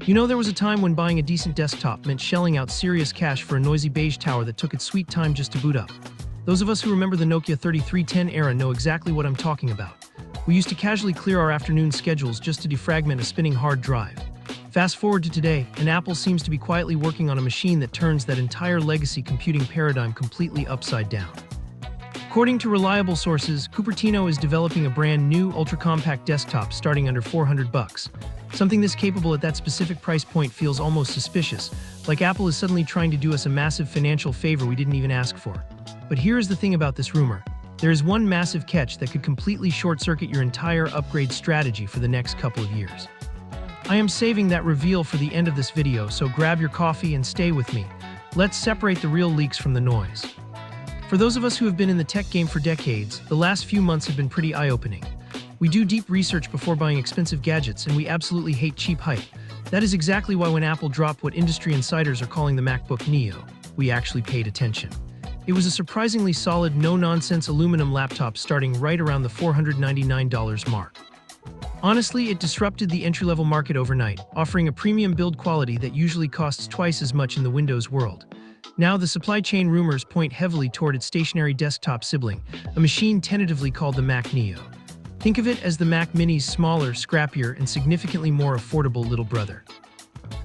You know, there was a time when buying a decent desktop meant shelling out serious cash for a noisy beige tower that took its sweet time just to boot up. Those of us who remember the Nokia 3310 era know exactly what I'm talking about. We used to casually clear our afternoon schedules just to defragment a spinning hard drive. Fast forward to today, and Apple seems to be quietly working on a machine that turns that entire legacy computing paradigm completely upside down. According to reliable sources, Cupertino is developing a brand new ultra-compact desktop starting under $400. Something this capable at that specific price point feels almost suspicious, like Apple is suddenly trying to do us a massive financial favor we didn't even ask for. But here is the thing about this rumor. There is one massive catch that could completely short-circuit your entire upgrade strategy for the next couple of years. I am saving that reveal for the end of this video, so grab your coffee and stay with me. Let's separate the real leaks from the noise. For those of us who have been in the tech game for decades, the last few months have been pretty eye-opening. We do deep research before buying expensive gadgets, and we absolutely hate cheap hype. That is exactly why when Apple dropped what industry insiders are calling the MacBook Neo, we actually paid attention. It was a surprisingly solid, no-nonsense aluminum laptop starting right around the $499 mark. Honestly, it disrupted the entry-level market overnight, offering a premium build quality that usually costs twice as much in the Windows world. Now, the supply chain rumors point heavily toward its stationary desktop sibling, a machine tentatively called the Mac Neo. Think of it as the Mac Mini's smaller, scrappier, and significantly more affordable little brother.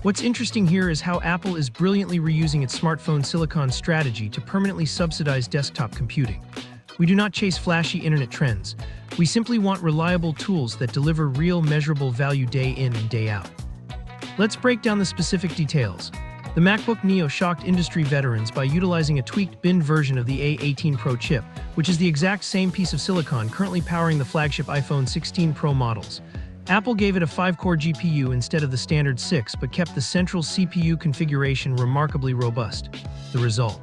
What's interesting here is how Apple is brilliantly reusing its smartphone silicon strategy to permanently subsidize desktop computing. We do not chase flashy internet trends. We simply want reliable tools that deliver real measurable value day in and day out. Let's break down the specific details. The MacBook Neo shocked industry veterans by utilizing a tweaked bin version of the A19 Pro chip, which is the exact same piece of silicon currently powering the flagship iPhone 16 Pro models. Apple gave it a 5-core GPU instead of the standard 6, but kept the central CPU configuration remarkably robust. The result: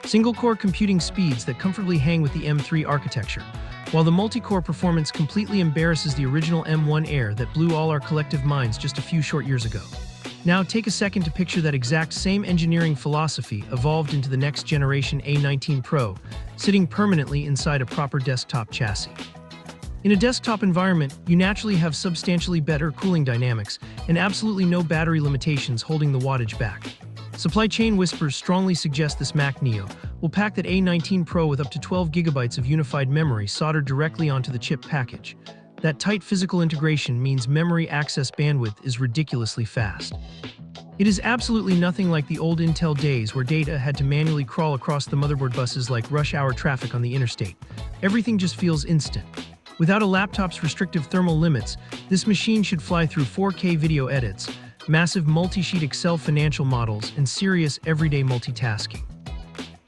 single-core computing speeds that comfortably hang with the M3 architecture, while the multi-core performance completely embarrasses the original M1 Air that blew all our collective minds just a few short years ago. Now take a second to picture that exact same engineering philosophy evolved into the next generation A19 Pro, sitting permanently inside a proper desktop chassis. In a desktop environment, you naturally have substantially better cooling dynamics and absolutely no battery limitations holding the wattage back. Supply chain whispers strongly suggest this Mac Neo will pack that A19 Pro with up to 12 GB of unified memory soldered directly onto the chip package. That tight physical integration means memory access bandwidth is ridiculously fast. It is absolutely nothing like the old Intel days where data had to manually crawl across the motherboard buses like rush hour traffic on the interstate. Everything just feels instant. Without a laptop's restrictive thermal limits, this machine should fly through 4K video edits, massive multi-sheet Excel financial models, and serious everyday multitasking.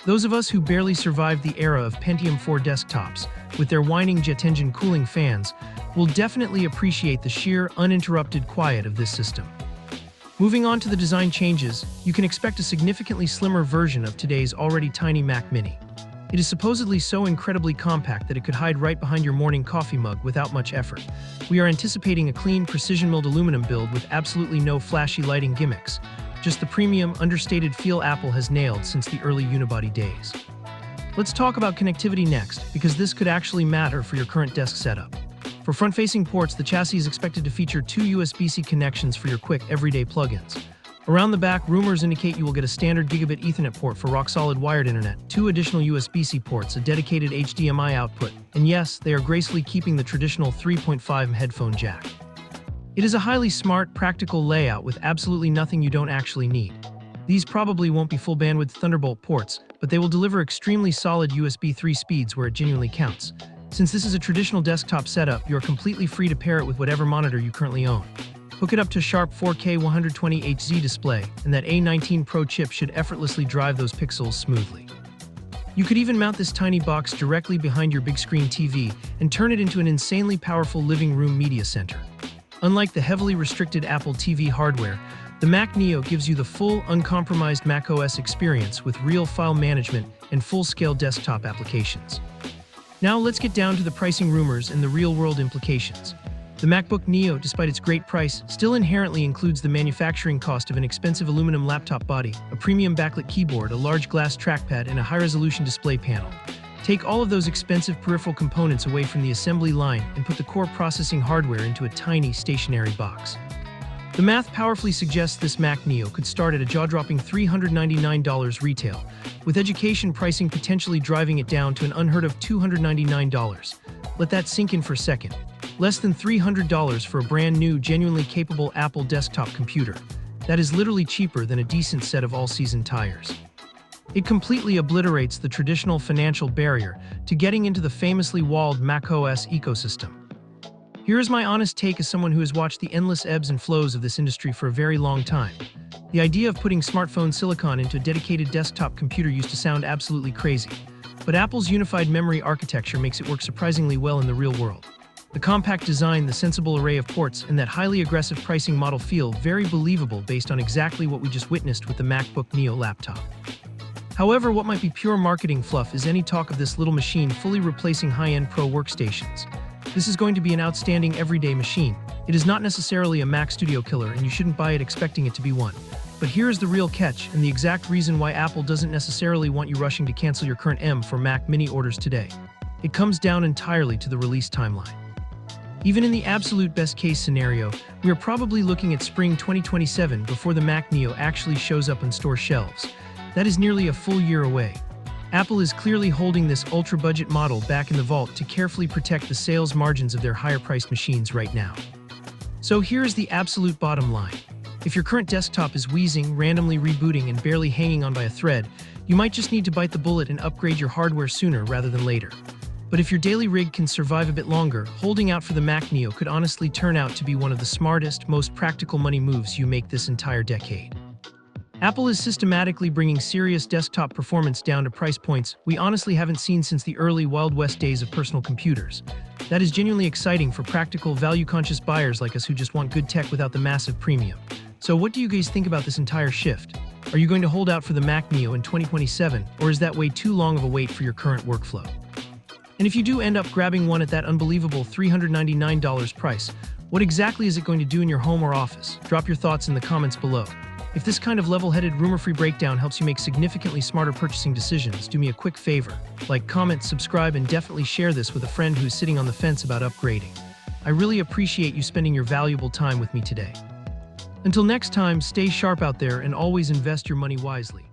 Those of us who barely survived the era of Pentium 4 desktops, with their whining jet engine cooling fans, will definitely appreciate the sheer, uninterrupted quiet of this system. Moving on to the design changes, you can expect a significantly slimmer version of today's already tiny Mac Mini. It is supposedly so incredibly compact that it could hide right behind your morning coffee mug without much effort. We are anticipating a clean, precision-milled aluminum build with absolutely no flashy lighting gimmicks, just the premium, understated feel Apple has nailed since the early unibody days. Let's talk about connectivity next, because this could actually matter for your current desk setup. For front-facing ports, the chassis is expected to feature 2 USB-C connections for your quick, everyday plugins. Around the back, rumors indicate you will get a standard gigabit Ethernet port for rock-solid wired internet, 2 additional USB-C ports, a dedicated HDMI output, and yes, they are gracefully keeping the traditional 3.5mm headphone jack. It is a highly smart, practical layout with absolutely nothing you don't actually need. These probably won't be full-bandwidth Thunderbolt ports, but they will deliver extremely solid USB 3 speeds where it genuinely counts. Since this is a traditional desktop setup, you are completely free to pair it with whatever monitor you currently own. Hook it up to a sharp 4K 120Hz display, and that A19 Pro chip should effortlessly drive those pixels smoothly. You could even mount this tiny box directly behind your big screen TV and turn it into an insanely powerful living room media center. Unlike the heavily restricted Apple TV hardware, the Mac Neo gives you the full, uncompromised macOS experience with real file management and full-scale desktop applications. Now let's get down to the pricing rumors and the real-world implications. The MacBook Neo, despite its great price, still inherently includes the manufacturing cost of an expensive aluminum laptop body, a premium backlit keyboard, a large glass trackpad, and a high-resolution display panel. Take all of those expensive peripheral components away from the assembly line and put the core processing hardware into a tiny, stationary box. The math powerfully suggests this Mac Neo could start at a jaw-dropping $399 retail, with education pricing potentially driving it down to an unheard of $299. Let that sink in for a second. Less than $300 for a brand new, genuinely capable Apple desktop computer. That is literally cheaper than a decent set of all-season tires. It completely obliterates the traditional financial barrier to getting into the famously walled macOS ecosystem. Here is my honest take as someone who has watched the endless ebbs and flows of this industry for a very long time. The idea of putting smartphone silicon into a dedicated desktop computer used to sound absolutely crazy, but Apple's unified memory architecture makes it work surprisingly well in the real world. The compact design, the sensible array of ports, and that highly aggressive pricing model feel very believable based on exactly what we just witnessed with the MacBook Neo laptop. However, what might be pure marketing fluff is any talk of this little machine fully replacing high-end pro workstations. This is going to be an outstanding everyday machine. It is not necessarily a Mac Studio killer, and you shouldn't buy it expecting it to be one. But here is the real catch, and the exact reason why Apple doesn't necessarily want you rushing to cancel your current M for Mac Mini orders today. It comes down entirely to the release timeline. Even in the absolute best-case scenario, we are probably looking at spring 2027 before the Mac Neo actually shows up on store shelves. That is nearly a full year away. Apple is clearly holding this ultra-budget model back in the vault to carefully protect the sales margins of their higher-priced machines right now. So here is the absolute bottom line. If your current desktop is wheezing, randomly rebooting, and barely hanging on by a thread, you might just need to bite the bullet and upgrade your hardware sooner rather than later. But if your daily rig can survive a bit longer, holding out for the Mac Neo could honestly turn out to be one of the smartest, most practical money moves you make this entire decade. Apple is systematically bringing serious desktop performance down to price points we honestly haven't seen since the early Wild West days of personal computers. That is genuinely exciting for practical, value-conscious buyers like us who just want good tech without the massive premium. So what do you guys think about this entire shift? Are you going to hold out for the Mac Neo in 2027, or is that way too long of a wait for your current workflow? And if you do end up grabbing one at that unbelievable $399 price, what exactly is it going to do in your home or office? Drop your thoughts in the comments below. If this kind of level-headed, rumor-free breakdown helps you make significantly smarter purchasing decisions, do me a quick favor. Like, comment, subscribe, and definitely share this with a friend who's sitting on the fence about upgrading. I really appreciate you spending your valuable time with me today. Until next time, stay sharp out there and always invest your money wisely.